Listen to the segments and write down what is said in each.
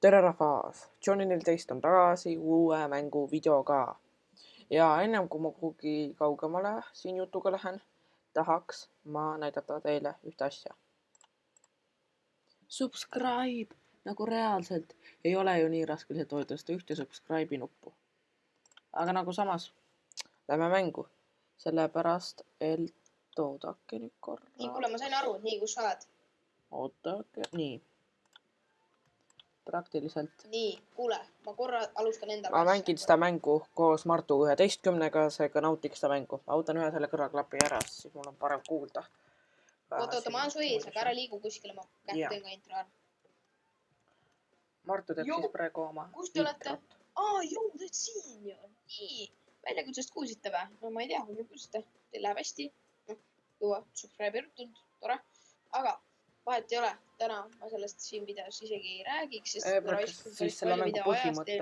Tere rahvas! Johnny 14 on tagasi uue mängu videoga. Ja ennem kui ma kuhugi kaugemale siin jutuga lähen, tahaks ma näidata teile ühte asja. Subscribe! Nagu reaalselt ei ole ju nii raske lihtsalt hoida seda ühte subscribe'i nuppu. Aga nagu samas lähme mängu. Sellepärast, et oodake nüüd korra. Nii, kuule, ma sain aru, et nii, kus sa oled? Oodake, nii. Praktiliselt. Nii, kuule, ma korra alustan enda Ma mängin seda mängu koos Martu 11-ga, seega nautiks seda mängu. Ma võtan ühe selle kõrvaklapi ära, siis mul on parem kuulda. Oota, ma olen su ees, aga ära liigu kuskile, ma kätt teen ka intro ära. Martu teeb siis praegu oma kus te olete? Jõu, te olete siin ju. Nii, väljakutsest kuulsite või? No ma ei tea, kui kuulsite. Teil läheb hästi. Juua, subscribe erutult, tore. Aga vahet ei ole. Täna ma sellest siin videos isegi ei räägiks, sest siis selle mängu põhimõte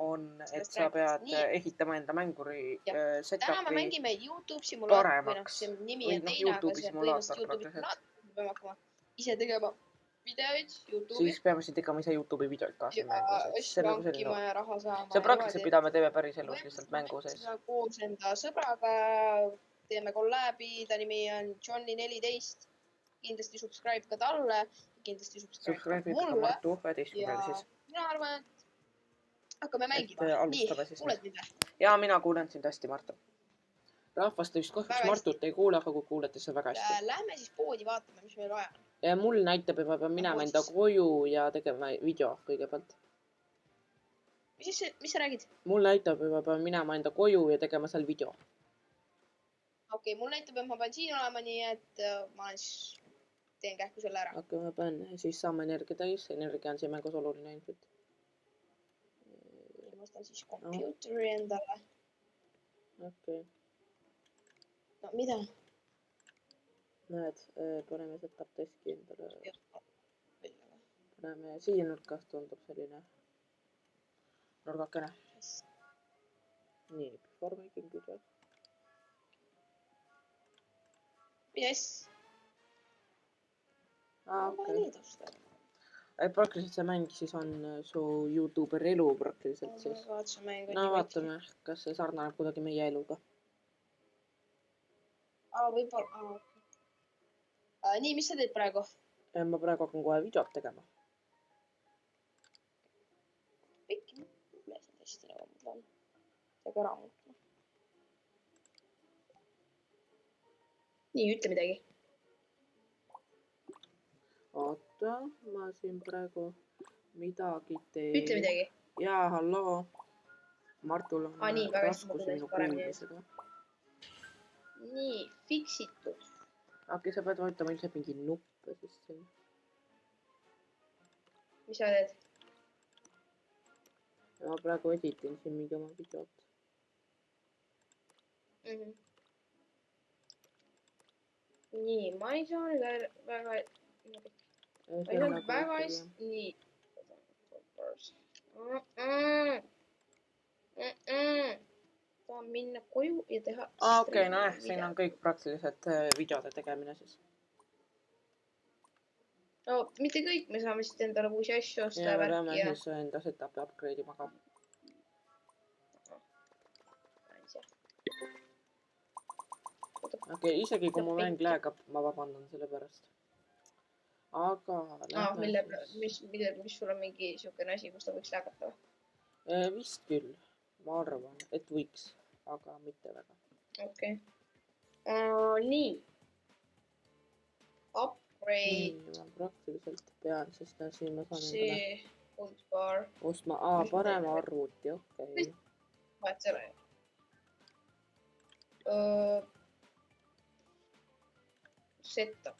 on, et sa pead ehitama enda mänguri setup'i täna me mängime YouTube simulaator, või see nimi on teine, aga see põhimõtteliselt YouTube simulaator. Me peame hakkama ise tegema videoid YouTube'i. Siis peame siin tegema ise YouTube'i videoid ka siin mängus. Asju hankima ja raha saama. See on praktiliselt, mida me teeme päris elus lihtsalt mängu sees. Koos enda sõbraga teeme kolläbi, ta nimi on Johnny 14. Kindlasti subscribe ka talle, kindlasti subscribe ka mulle. Ja mina arvan, et hakkame mängima. Nii, kuuled mind või? Jaa, mina kuulen sind hästi, Martu. Rahvast vist kahjuks Martut ei kuule, aga kui kuulete see väga hästi. Lähme siis poodi vaatame, mis meil vaja on. Ja mul näitab, et ma pean minema enda koju ja tegema video kõigepealt. Mis sa räägid? Mul näitab, et ma pean minema enda koju ja tegema seal video. Okei, mul näitab, et ma pean siin olema, nii et ma siis teen kähku selle ära. Okei, ma pean siis saama energia täis. Energia on siin mängus oluline ainult. Ma ostan siis kompjuuteri endale. Okei. No, mida? Näed, paneme setup deski endale. Paneme siia nurkast, tundub selline nurgakene. Nii, before making video. Yes. Okei. Praktiliselt see mäng siis on su YouTuberi elu praktiliselt siis. No vaatame, kas see sarnaneb kuidagi meie eluga. Võib-olla. Nii, mis sa teed praegu? Ma praegu hakkan kohe videot tegema. Pikk, ülesid hästi nagu ma tahan. Tega ära muutma. Nii, ütle midagi. Oota, ma siin praegu midagi teen. Ütle midagi. Jaa, halloo. Martul on raskusi minu kuulmisega. Nii, fiksitud. Okei, sa pead vaatama ilmselt mingi nuppe siis siin. Mis sa teed? Ma praegu editin siin mingi oma videot. Nii, ma ei saa nüüd väga... Ma ei saa väga hästi... Nii. Tahan minna koju ja teha... Okei, no siin on kõik praktiliselt videode tegemine siis. No, mitte kõik, me saame siis endale uusi asju osta ja värki ja... siis enda setupi upgrade ima ka. Okei, isegi kui mu mäng läägab, ma vabandan selle pärast. Aga... Mis sul on mingi siukene asi, kus ta võiks läägata või? Vist küll. Ma arvan, et võiks, aga mitte väga. Okei. Nii. Upgrade. Nii, ma praktiliselt pean, sest siin ma saan endale... Holdbar. Ostma... parem arvuti, okei. Vahet selle. Setup.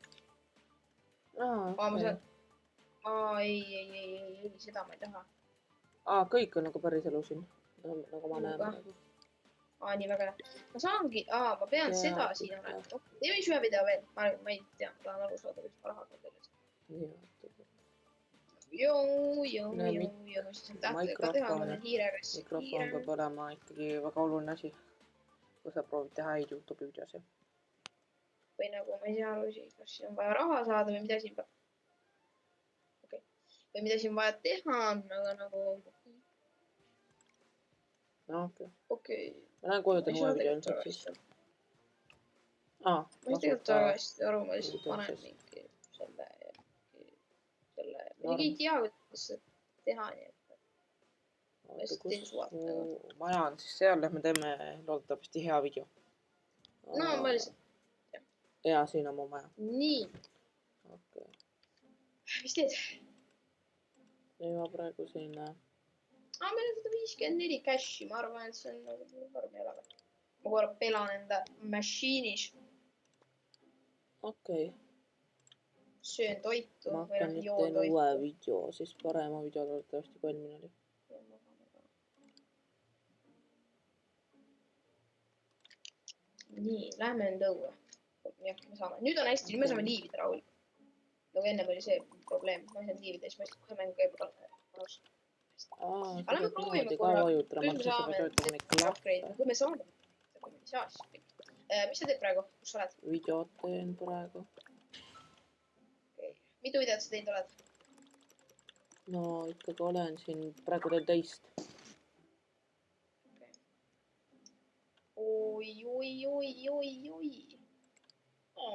Ei, seda ma ei taha. Kõik on nagu päris elu siin, nagu ma näen praegu. Nii väga hea. Ma saangi, ma pean seda siin olema. Teeme üks ühe video veel, ma ei tea, ma tahan aru saada, mis ma rahaga sellest. Siis on tähtedega ka teha, ma olen hiirega. Mikrofon peab olema ikkagi väga oluline asi, kui sa proovid teha häid YouTube'i videosi. Või nagu ma ei saa aru, kas siin on vaja raha saada või mida siin peab. või mida siin vaja teha on, aga nagu no okei. okei. Ma lähen koju teen uue video ilmselt siis. ma ei tegelikult väga hästi aru, ma lihtsalt panen mingi selle ja selle. Ma isegi ei tea, kuidas seda teha, nii et ma lihtsalt teen suvalt nagu. Maja on siis seal, lähme teeme loodetavasti hea video. No ma lihtsalt. Ja siin on mu maja. Nii. Okei. Mis teed? Ei ma praegu siin meil on 154 cashi, ma arvan, et see on nagu vormi elada. Ma korra pelan enda machine'is. Okei. Söön toitu. Ma hakkan nüüd teen uue video, siis parema video loodetavasti kui eelmine oli. Nii, lähme nüüd õue. Jah, me saame. Nüüd on hästi, nüüd me saame liivida rahulikult. Nagu ennem oli see probleem, ma ei saanud liivida, siis ma lihtsalt kohe mängu käib alus. Aga me proovime korra, kui me saame. Mis sa teed praegu, kus sa oled? Videot teen praegu. Mitu videot sa teinud oled? No ikkagi olen siin praegu teil teist. Oi.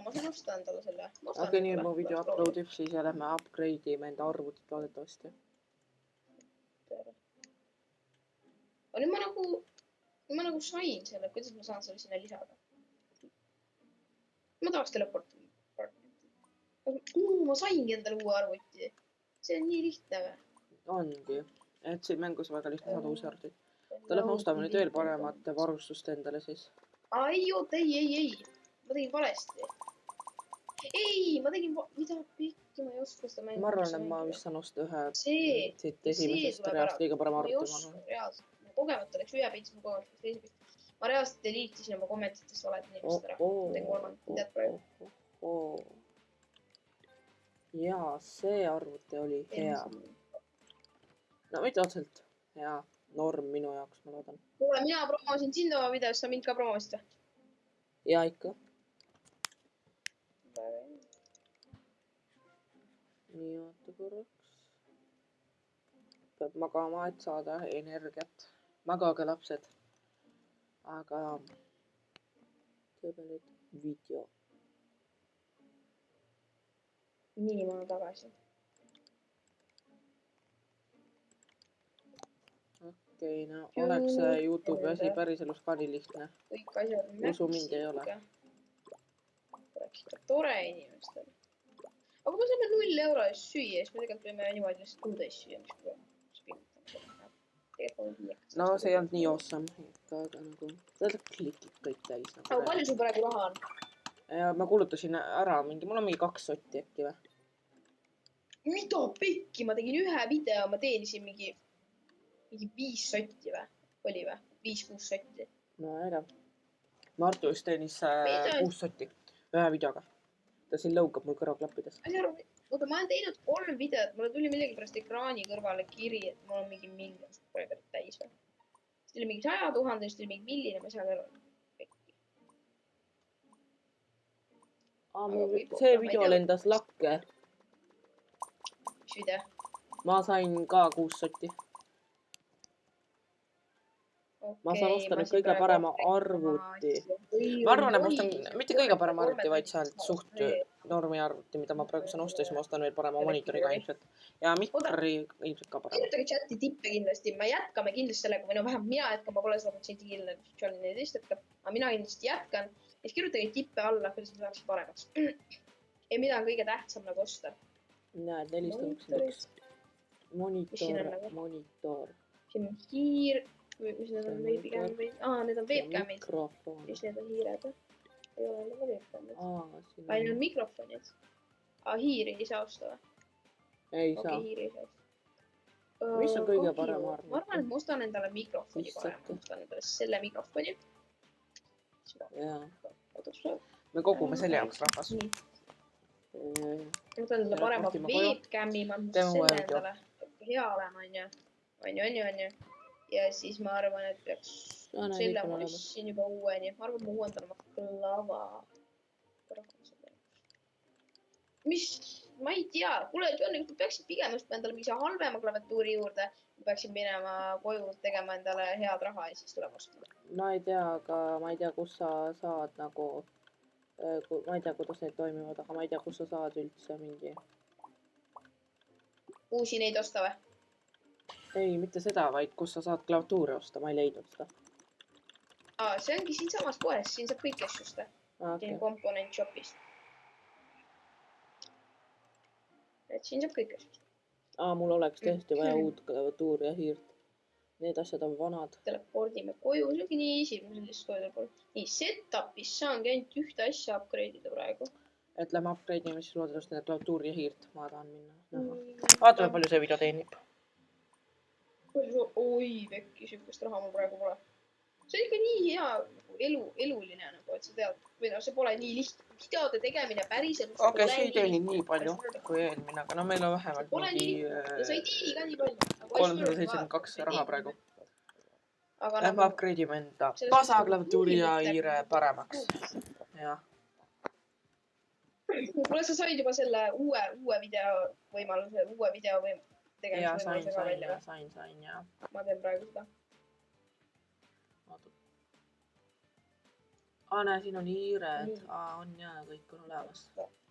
Ma saan osta endale selle. Aga nüüd mu video uploadib, siis ja lähme upgrade ime enda arvutit loodetavasti. Aga nüüd ma nagu sain selle, kuidas ma saan selle sinna lisada? Ma tahaks teleportida. Ma saingi endale uue arvuti. See on nii lihtne või? Ongi. Et siin mängus väga lihtne saada uusi arvutit. Lähme ostame nüüd veel paremat varustust endale siis. Ei. Ma tegin valesti. Ei, ma tegin... Mida pikki ma ei oska seda mängida. Ma arvan, et ma vist saan osta ühe siit esimesest reast liiga parem arvuti. Ma ei oska reaalselt. Ma kogemata läks ühe pits, ma kogemata läks teise pits. Ma reaalselt deliitisin oma kommentitest valed inimest ära. Tegin kolmandat videot praegu. Jaa, see arvuti oli hea. No mitte otseselt hea. Norm minu jaoks, ma loodan. Kuule, mina promosin sind oma videos, sa mind ka promosid või? Jaa, ikka. Nii, oota korraks. Peab magama, et saada energiat. Magage, lapsed. Aga teeme nüüd video. Nii, ma olen tagasi. Okei, no oleks YouTube'i asi päriselus ka nii lihtne. Kõik asjad on usu mind ei ole. Oleks ikka tore inimestel. Aga kui me saame 0 euro eest süüa, siis me tegelikult võime niimoodi lihtsalt kuudes süüa, mis no see ei olnud nii awesome. Aga nagu, seda klikib kõik täis. Aga palju sul praegu raha on? Ja ma kulutasin ära mingi, mul on mingi 2 sotti äkki või? Mida pikki? Ma tegin ühe video, ma teenisin mingi 5 sotti või? Oli või? 5-6 sotti. No ega. Martu just teenis 6 sotti ühe videoga. Ta siin lõugab mul kõrvaklappides. Oota, ma olen teinud 3 videot. Mulle tuli millegipärast ekraani kõrvale kiri, et mul on mingi miljon subscriberit täis või. Siis tuli mingi 100 000, siis tuli mingi milline, ma ei saa kõrval. See video lendas lakke. Mis video? Ma sain ka 6 sotti. Ma saan osta nüüd kõige parema arvuti. Ma arvan, et ma ostan mitte kõige parema arvuti, vaid sealt suht normi arvuti, mida ma praegu saan osta, siis ma ostan veel parema monitoriga ilmselt. Ja mikri ilmselt ka parema. Kirjutage chati tippe kindlasti. Me jätkame kindlasti sellega, või no vähemalt mina jätkan, ma pole 100% kindel, et John 14 jätkab. Aga mina kindlasti jätkan. Siis kirjutage tippe alla, kuidas me saaks paremaks. Ja mida on kõige tähtsam nagu osta? Näed, 491. Monitor. Siin on hiir. Mis need on veebicam või? Need on webcamid. Mikrofon. Mis need on hiired? Ei ole need webcamid. Need on mikrofonid. Hiiri ei saa osta või? Ei saa. Okei, hiiri ei saa osta. Mis on kõige parem arvuti? Ma arvan, et ma ostan endale mikrofoni parem. Ma ostan endale selle mikrofoni. Me kogume selle jaoks rahvas. Ma ostan endale parema webcami. Ma mõtlen selle endale. Hea olema, on ju. Ja siis ma arvan, et peaks selle ma ostsin juba uueni. Ma arvan, ma uuendan oma klava. Mis ma ei tea, kuule, John, ma peaksin pigem ostma endale mingi halvema klaviatuuri juurde. Ma peaksin minema koju tegema endale head raha ja siis tuleb ostma. Ma ei tea, aga ma ei tea, kus sa saad nagu, ma ei tea, kuidas need toimivad, aga ma ei tea, kus sa saad üldse mingi. Uusi neid osta või? Ei, mitte seda, vaid kus sa saad klaviatuuri osta, ma ei leidnud seda. See ongi siinsamas poes, siin saab kõik asju osta. Siin Component Shopis. Et siin saab kõik asju. Mul oleks tõesti vaja uut klaviatuuri ja hiirt. Need asjad on vanad. Telepordime koju, see ongi nii easy, ma sellist koju teleport. Nii, setup'is saangi ainult ühte asja upgrade'ida praegu. Et lähme upgrade'ime siis loodetavasti need klaviatuuri ja hiirt. Ma tahan minna. Vaatame, palju see video teenib. Oi, vekki, sihukest raha mul praegu pole. See on ikka nii hea eluline, nagu, et sa tead, või no see pole nii lihtne. Videode tegemine päriselt. Okei, see ei teeni nii palju kui eelmine, aga no meil on vähemalt mingi ja sa ei teeni ka nii palju. 372 raha praegu. Lähme upgrade'ime enda pasa klaviatuuri ja hiire paremaks. Jah. Kuule, sa said juba selle uue video võimaluse, ja sain, jah. Ma teen praegu seda. Näe, siin on hiired. On ja kõik on olemas.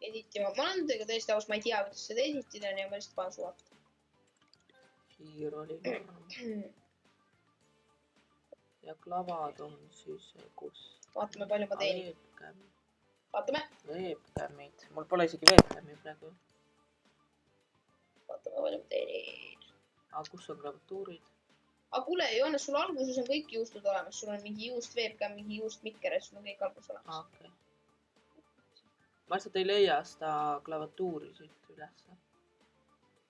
Editima. Ma olen teiega tõesti aus, ma ei tea, kuidas seda editida, nii ma lihtsalt panen suva. Hiir oli varem. Ja klavad on siis kus? Vaatame, palju ma teenin. Vaatame. Webcamid. Mul pole isegi webcami praegu. Vaatame, palju ma teenin. Kus on klaviatuurid? Kuule, Johannes, sul alguses on kõik juustud olemas. Sul on mingi juust webcam, mingi juust mikker ja sul on kõik alguses olemas. Okay. Ma lihtsalt ei leia seda klaviatuuri siit üles.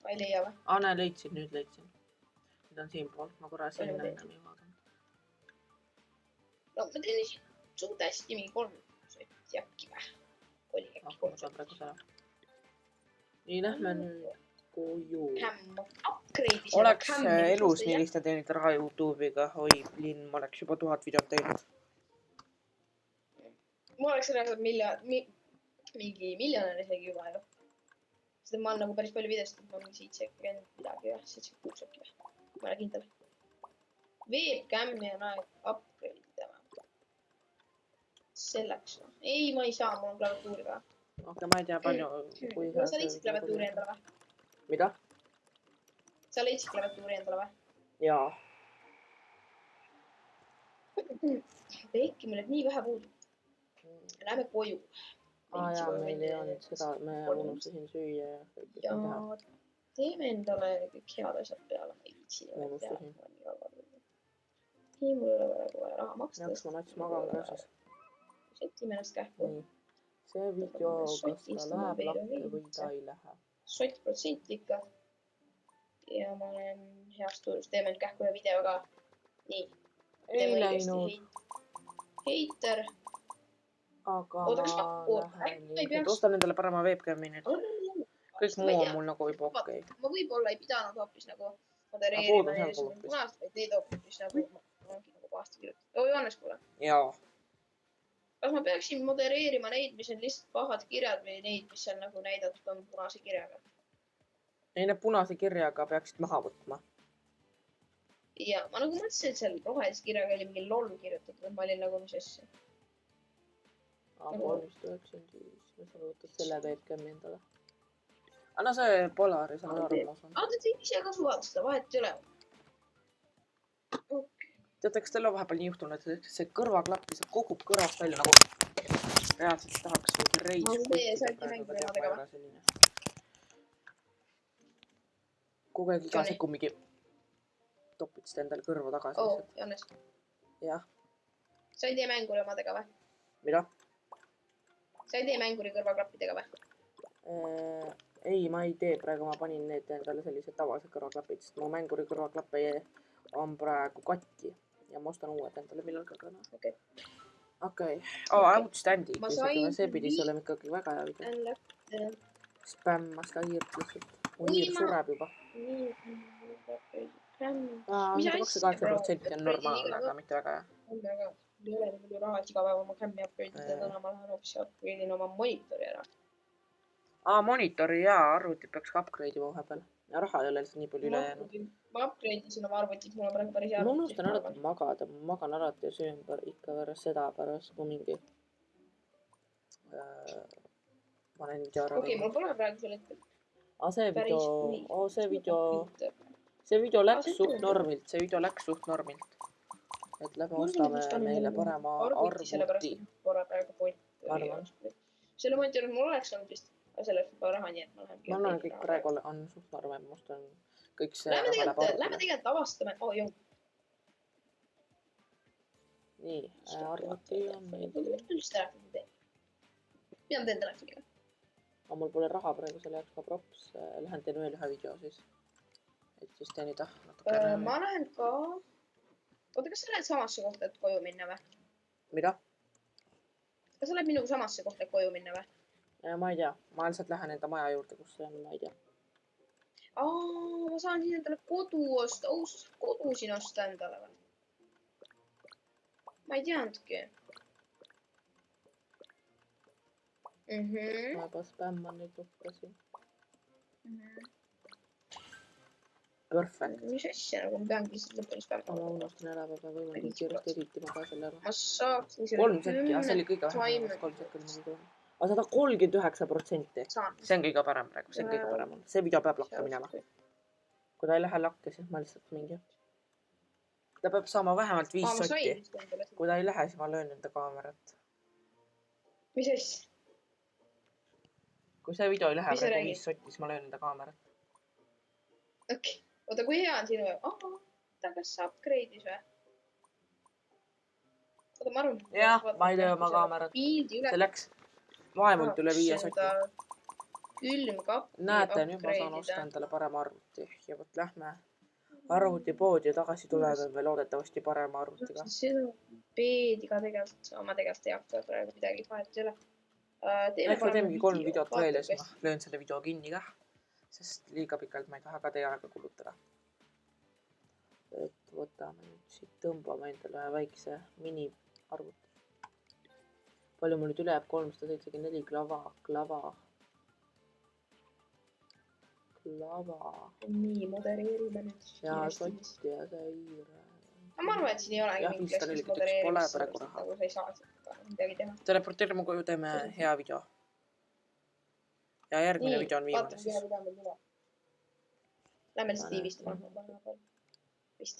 Ma ei leia või? Näe, leidsin. Nüüd on siinpool. Ma korra sinna ennem ei vaadanud. No, ma teenisin suht hästi mingi 3 sotti äkki või? Oli äkki 3 sotti. Nii, lähme nüüd koju. Upgrade'i oleks elus nii lihtne teenida raha YouTube'iga. Oi, Linn, ma oleks juba 1000 videot teinud. Ma oleks rääkinud mingi miljonär isegi juba ju. Seda ma olen nagu päris palju videost, ma olen 70 midagi või, 76 äkki või. Ma olen kindel. Webcami on aeg upgrade idema. Selleks või? Ei, ma ei saa, mul on klaviatuuri ka. Okei, ma ei tea palju. Sa leidsid klaviatuuri endale või? Mida? Sa leidsid klaviatuuri endale või? Jaa. Veiki, meil on nii vähe puudu. Läheme koju. Jaa, meil ei olnud seda, me unustasin süüa ja kõik teha. Teeme endale kõik head asjad peale. Ma ei viitsi niimoodi teha. Nii, mul ei ole praegu vaja raha maksta. Jaks, ma nats magan kaasas. Setime ennast kähku. See video, kas ta läheb lakke või ta ei lähe? Sott protsent ikka. Ja ma olen heas tuulus. Teeme nüüd kähku ühe video ka. Nii. Ei läinud. Heiter. Aga ma lähen nüüd. Ostan endale parema webcami nüüd. Kõik muu on mul nagu juba okei. Ma võib-olla ei pidanud hoopis nagu modereerima neile seda punast, vaid neid hoopis nagu ongi nagu pahasti kirjutatud. Johannes, kuule. Jaa. Kas ma peaksin modereerima neid, mis on lihtsalt pahad kirjad või neid, mis on nagu näidatud on punase kirjaga? Ei, need punase kirjaga peaksid maha võtma. Ja ma nagu mõtlesin, et seal rohelise kirjaga oli mingi LOL kirjutatud, et ma olin nagu, mis asja. 395, ma saan võtta selle webcami endale. No see Polaris on armus. Te teid ise ka suvada seda, vahet ei ole. Teate, kas teil on vahepeal nii juhtunud, et see kõrvaklapp lihtsalt kukub kõrvast välja nagu reaalselt tahaks mingi reis. Kogu aeg iga sekund mingi topitsite endale kõrva tagasi. Johannes. Jah. Sa ei tee mänguri omadega või? Mida? Sa ei tee mänguri kõrvaklappidega või? Ei, ma ei tee praegu, ma panin need endale sellised tavalised kõrvaklapid, sest mu mänguri kõrvaklappe on praegu katki ja ma ostan uued endale millalgi ka. Okei. Outstanding. See pidi see olema ikkagi väga hea video. Spämmas ka hiirt lihtsalt. Mu hiir sureb juba. 28% on normaalne, aga mitte väga hea. On väga. Ei ole nii palju raha, et iga päev oma cam'i upgrade'ida, täna ma lähen hoopis upgrade'in oma monitori ära. Monitori ja arvuti peaks ka upgrade ima vahepeal. Ja raha ei ole lihtsalt nii palju üle jäänud. Ma upgrade isin oma arvutit, mul on praegu päris hea ma unustan alati magada. Ma magan alati ja söön ikka pärast seda, pärast kui mingi... ma olen video ära okei, mul pole praegusel hetkel. See video läks suht normilt. See video läks suht normilt. Et läbi ostame meile parema arvuti. Selle monitoris mul oleks olnud vist, aga selleks juba raha nii, et ma lähen. Ma arvan, kõik praegu on suht normal. Must on kõik see lähme tegelikult avastame. Jõu. Nii, arvuti on meil. Mis telefoni teen? Mida ma teen telefoniga? Mul pole raha praegu selle jaoks ka props. Lähen teen veel ühe video siis. Et siis teenida natukene. Ma lähen ka... Oota, kas sa lähed samasse kohta, et koju minna või? Mida? Kas sa lähed minuga samasse kohta, et koju minna või? Ma ei tea. Ma lihtsalt lähen enda maja juurde, kus see on, ma ei tea. Ma saan siin endale kodu osta. Kodu siin osta endale või? Ma ei teadnudki. Ma juba spämman neid lukkasin. Perfect. Mis asja, nagu ma peangi lihtsalt lõpuni spämmama. Ma unustan ära, peab võimalikult kiiresti editima ka selle ära. Ma saaksin selle 3 sekki, see oli kõige vähem. 3 sekki oli muidu. Aga 139%. See on kõige parem praegu, see on kõige parem. See video peab lakke minema. Kui ta ei lähe lakke, siis ma lihtsalt mingi. Ta peab saama vähemalt 5 sotti. Kui ta ei lähe, siis ma löön enda kaamerat. Mis asja? Kui see video ei lähe praegu 5 sotti, siis ma löön enda kaamerat. Okei. Oota, kui hea on sinu? Ta kas sa upgrade'is või? Oota, ma arvan... Jah, ma ei löö oma kaamerat. See läks vaevult üle 5 sotti. Külmkapi näete, nüüd ma saan osta endale parema arvuti. Ja võt lähme arvutipoodi ja tagasi tuleme me loodetavasti parema arvutiga. Seda peediga tegelikult, ma tegelikult ei hakka praegu midagi vahet ei ole. Äkki teemegi 3 videot veel ja siis ma löön selle video kinni ka. Sest liiga pikalt ma ei taha ka teie aega kulutada. Et võtame nüüd siit, tõmbame endale väikse mini arvuti. Palju mul nüüd üle jääb? 374 klava. Nii, modereerime nüüd. Ja sott ja seire. Ma arvan, et siin ei olegi mingit läks modereerimist, nagu sa ei saa seda midagi teha. Teleporteerime koju, teeme hea video. Ja järgmine video on viimane siis. Lähme lihtsalt tiivist panna. Vist.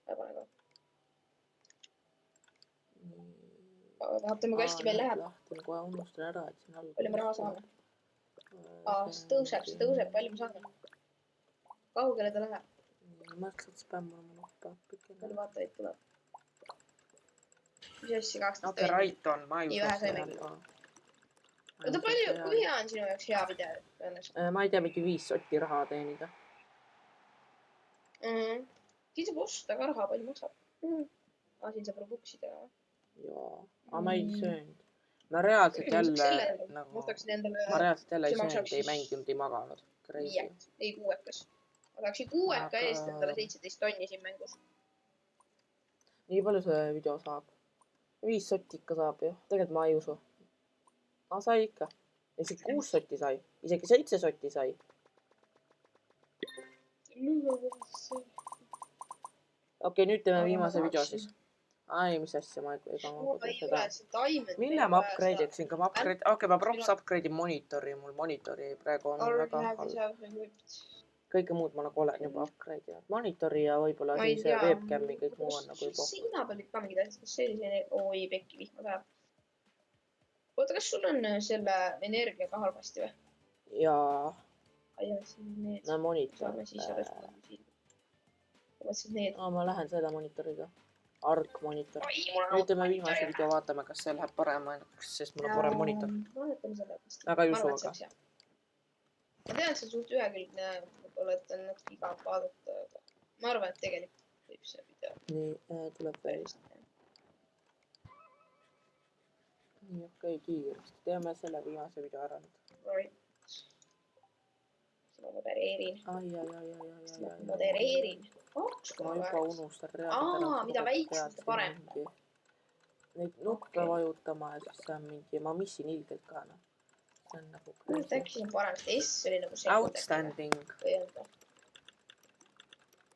Pane ka. Vaatame, kui hästi meil läheb. Lahti, kohe unustan ära, et siin all. Palju me raha saame? See tõuseb. Palju me saame? Kaugele ta läheb? Ma hakkasin spämmama oma noppa. Palju vaatajaid tuleb? Mis asja 12? Okei, right on. Ma ei usu. Oota, palju, kui hea on sinu jaoks hea video? Ma ei tea, mingi 5 sotti raha teenida. Siin saab osta ka raha, palju maksab. Siin saab robuksida. Jaa, aga ma ei söönud. Ma reaalselt jälle ei söönud, ei mänginud, ei maganud. Ei kuuekas. Ma saaksin kuueka eest endale 17 tonni siin mängus. Nii palju see video saab? 5 sotti ikka saab ju. Tegelikult ma ei usu. Sai ikka. Isegi 6 sotti sai. Isegi 7 sotti sai. Okei, nüüd teeme viimase video siis. Ai, mis asja ma seda. Mille ma upgrade'iksin? Okei, ma props upgrade'in monitori. Mul monitori praegu on väga halb. Kõike muud ma nagu olen juba upgrade'inud. Monitori ja võib-olla siis webcami kõik muu on nagu juba. Sina peal ikka mingid asjad, kas see oli selline, oi, pekki vihma sajab. Oota, kas sul on selle energiaga halvasti või? Jaa. Need. No monitor. Saame siis arvestada. Ma lähen seda monitoriga. Arc monitor. Nüüd teeme viimase video, vaatame, kas see läheb paremaks, sest mul on parem monitor. Väga ei usu, aga. Ma tean, et see on suht ühekülgne, võib-olla, et on natuke igav vaadata, aga ma arvan, et tegelikult võib see video. Nii, tuleb veel. Nii, okei, kiiresti. Teeme selle viimase video ära nüüd. Right. Ma modereerin. Ai. Modereerin. Ma juba unustan reaalselt. Mida väiksem, seda parem. Neid nuppe vajutama ja siis see on mingi, ma missin ilgelt ka. see on nagu äkki see on parem, sest S oli nagu sekund. outstanding. Või öelda.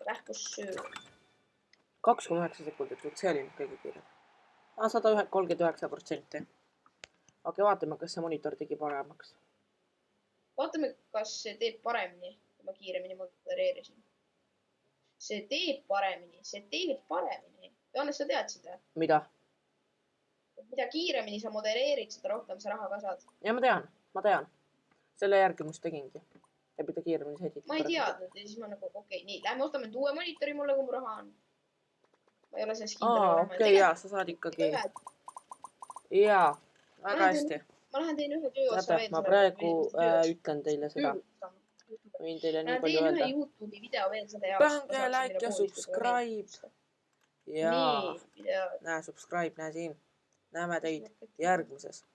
Lähkus süü. 2,9 sekundit, see oli nüüd kõige kiirem. 139%. Okei, vaatame, kas see monitor tegi paremaks. Vaatame, kas see teeb paremini, kui ma kiiremini modereerisin. See teeb paremini. Joones, sa tead seda? Mida? Mida kiiremini sa modereerid, seda rohkem sa raha ka saad. Ja ma tean. Selle järgi ma just tegingi. Ja mida kiiremini sa edid. Ma ei teadnud ja siis ma nagu, okei, nii, lähme ostame uue monitori mulle, kui mu raha on. Ma ei ole selles kindel. Okei, jaa, sa saad ikkagi. Jaa, väga hästi. Ma lähen teen ühe töö otsa veel. Ma praegu ütlen teile seda. Võin teile nii palju öelda. Ma teen ühe YouTube'i video veel selle jaoks. Pange like ja subscribe. Jaa, näe subscribe, näe siin. Näeme teid järgmises.